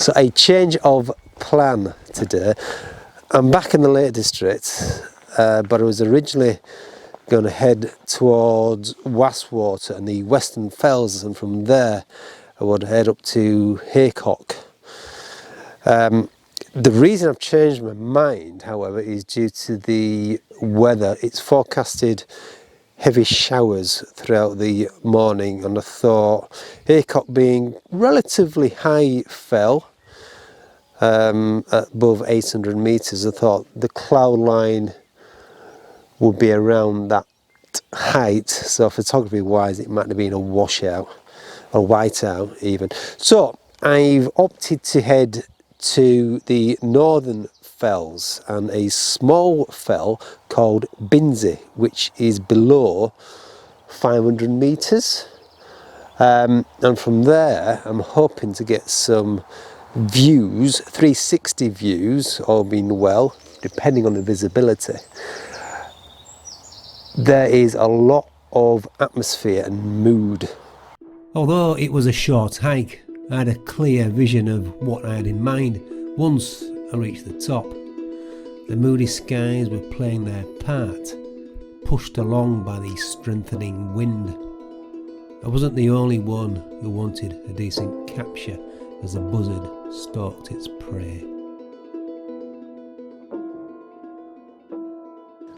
So a change of plan today. I'm back in the Lake District, but I was originally going to head towards Wastwater and the Western Fells, and from there I would head up to Haycock. The reason I've changed my mind, however, is due to the weather. It's forecasted heavy showers throughout the morning, and I thought Haycock being relatively high fell, above 800 metres, I thought the cloud line would be around that height, so photography wise it might have been a washout or whiteout even. So I've opted to head to the northern fells and a small fell called Binsey, which is below 500 metres, and from there I'm hoping to get some views, 360 views, all being well, depending on the visibility. There is a lot of atmosphere and mood. Although it was a short hike, I had a clear vision of what I had in mind once I reached the top. The moody skies were playing their part, pushed along by the strengthening wind. I wasn't the only one who wanted a decent capture as the buzzard stalked its prey.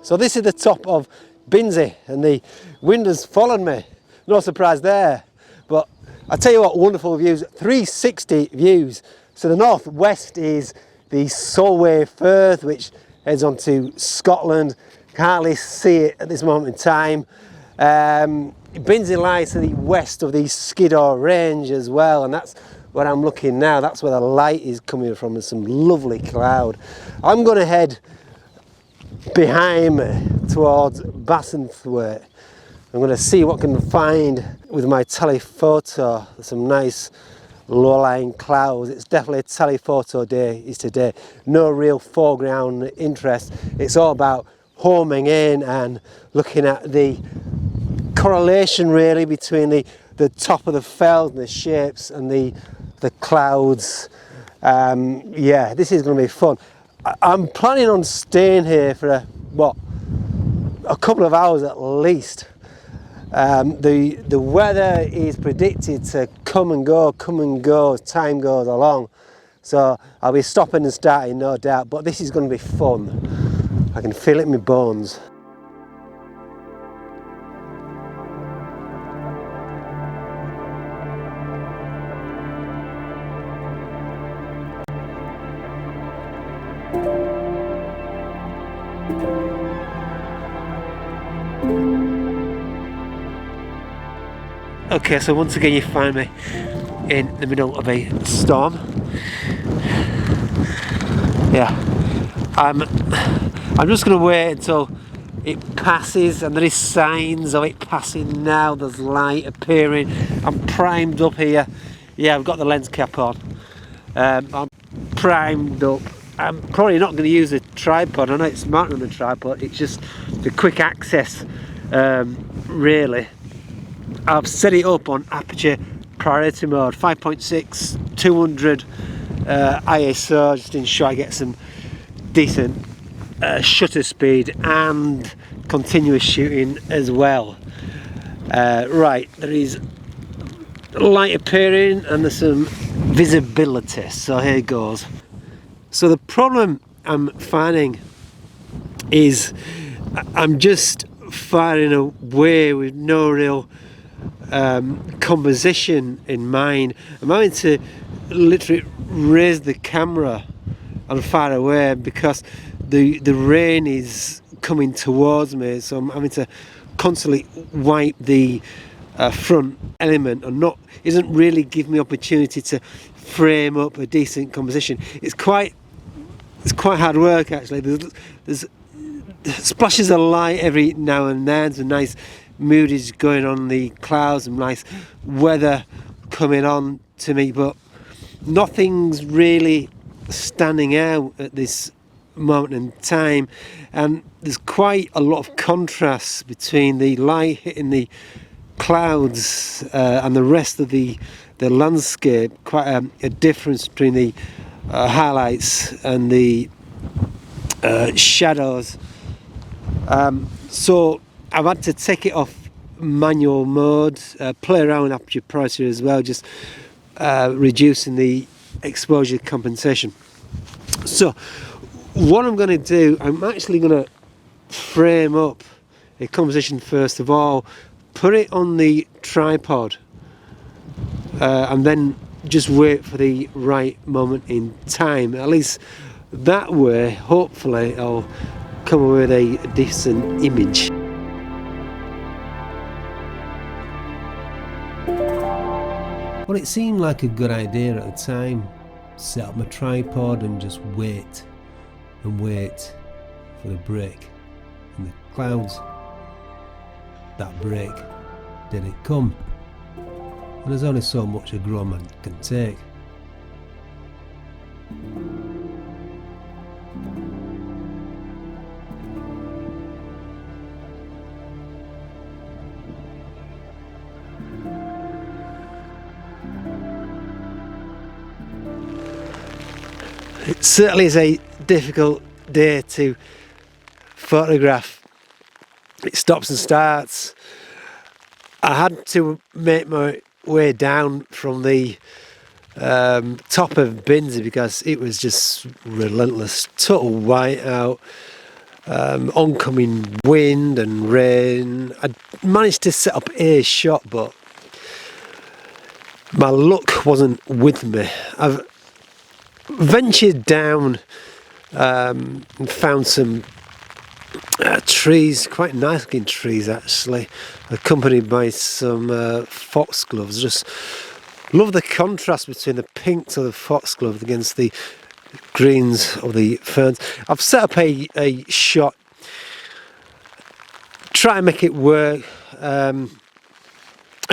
So this is the top of Binsey, and the wind has followed me. No surprise there, but I tell you what, wonderful views, 360 views. So the northwest is the Solway Firth, which heads on to Scotland. Can't hardly see it at this moment in time. Binsey lies to the west of the Skiddaw range as well, and that's where I'm looking now. That's where the light is coming from. There's some lovely cloud. I'm going to head behind me towards Bassenthwaite. I'm going to see what I can find with my telephoto. There's some nice low-lying clouds. It's definitely a telephoto day is today. No real foreground interest. It's all about homing in and looking at the correlation really between the top of the fell and the shapes and the clouds. Yeah, this is going to be fun. I'm planning on staying here for a couple of hours at least. The weather is predicted to come and go as time goes along. So I'll be stopping and starting, no doubt, but this is going to be fun. I can feel it in my bones. Okay, so once again you find me in the middle of a storm. Yeah, I'm just going to wait until it passes, and there is signs of it passing now. There's light appearing. I'm primed up here. Yeah, I've got the lens cap on. I'm primed up. I'm probably not going to use a tripod. I know it's mounted on the tripod. It's just the quick access, really. I've set it up on aperture priority mode, 5.6, 200 ISO, just to ensure I get some decent shutter speed and continuous shooting as well. Right, there is light appearing and there's some visibility, so here it goes. So the problem I'm finding is I'm just firing away with no real composition in mind. I'm having to literally raise the camera and fire away because the rain is coming towards me, so I'm having to constantly wipe the front element, and isn't really giving me opportunity to frame up a decent composition. It's quite hard work actually. There's splashes of light every now and then, some nice Moody's going on the clouds and nice weather coming on to me, but nothing's really standing out at this moment in time, and there's quite a lot of contrast between the light hitting the clouds and the rest of the the landscape, quite a difference between the highlights and the shadows. So I've had to take it off manual mode, play around with aperture pricer as well, just reducing the exposure compensation. So what I'm going to do, I'm actually going to frame up a composition first of all, put it on the tripod, and then just wait for the right moment in time. At least that way, hopefully I'll come away with a decent image. Well, it seemed like a good idea at the time. Set up my tripod and just wait and wait for the break in the clouds. That break didn't come, and there's only so much a grown man can take. It certainly is a difficult day to photograph. It stops and starts. I had to make my way down from the top of Binsey because it was just relentless, total whiteout, oncoming wind and rain. I managed to set up a shot, but my luck wasn't with me. I've ventured down and found some trees, quite nice looking trees actually, accompanied by some foxgloves. Just love the contrast between the pinks of the foxglove against the greens of the ferns. I've set up a shot, try and make it work. A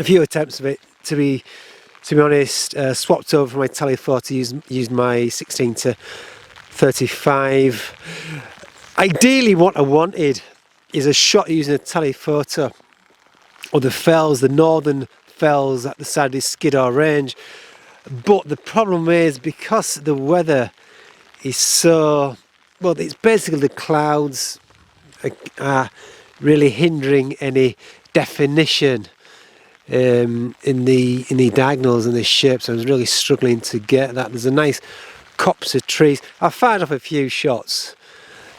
few attempts of it, to be honest, swapped over from my telephoto, used my 16 to 35. Ideally what I wanted is a shot using a telephoto of the fells, the northern fells at the side of the Skiddaw range. But the problem is, because the weather is so, well, it's basically the clouds are really hindering any definition in the diagonals and the shapes. I was really struggling to get that. There's a nice copse of trees. I fired off a few shots.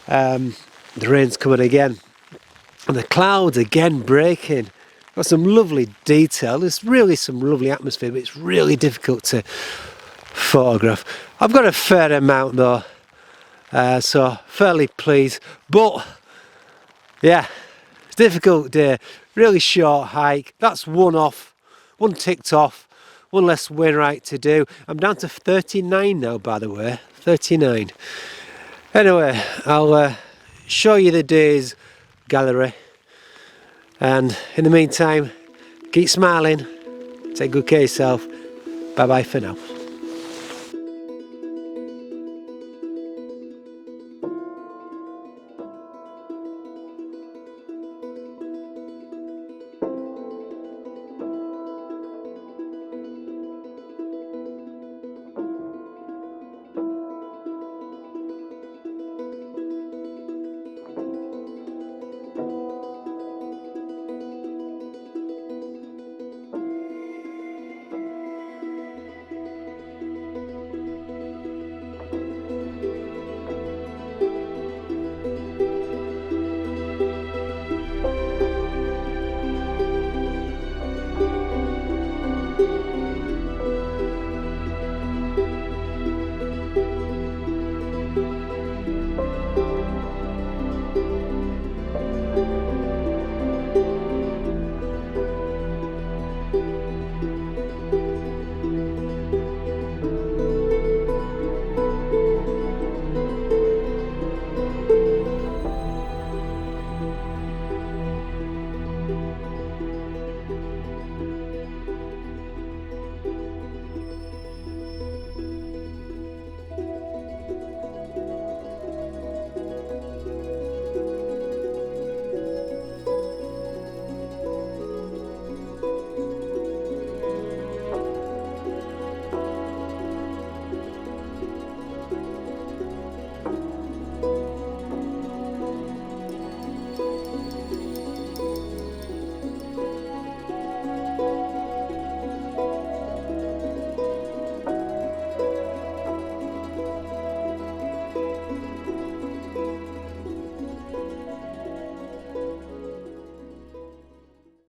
The rain's coming again, and the clouds again breaking. Got some lovely detail. There's really some lovely atmosphere, but it's really difficult to photograph. I've got a fair amount though, so fairly pleased. But yeah, it's a difficult day. Really short hike. That's one off, one ticked off, one less Wainwright to do. I'm down to 39 now, by the way, 39. Anyway, I'll show you the day's gallery, and in the meantime, keep smiling, take good care of yourself. Bye bye for now.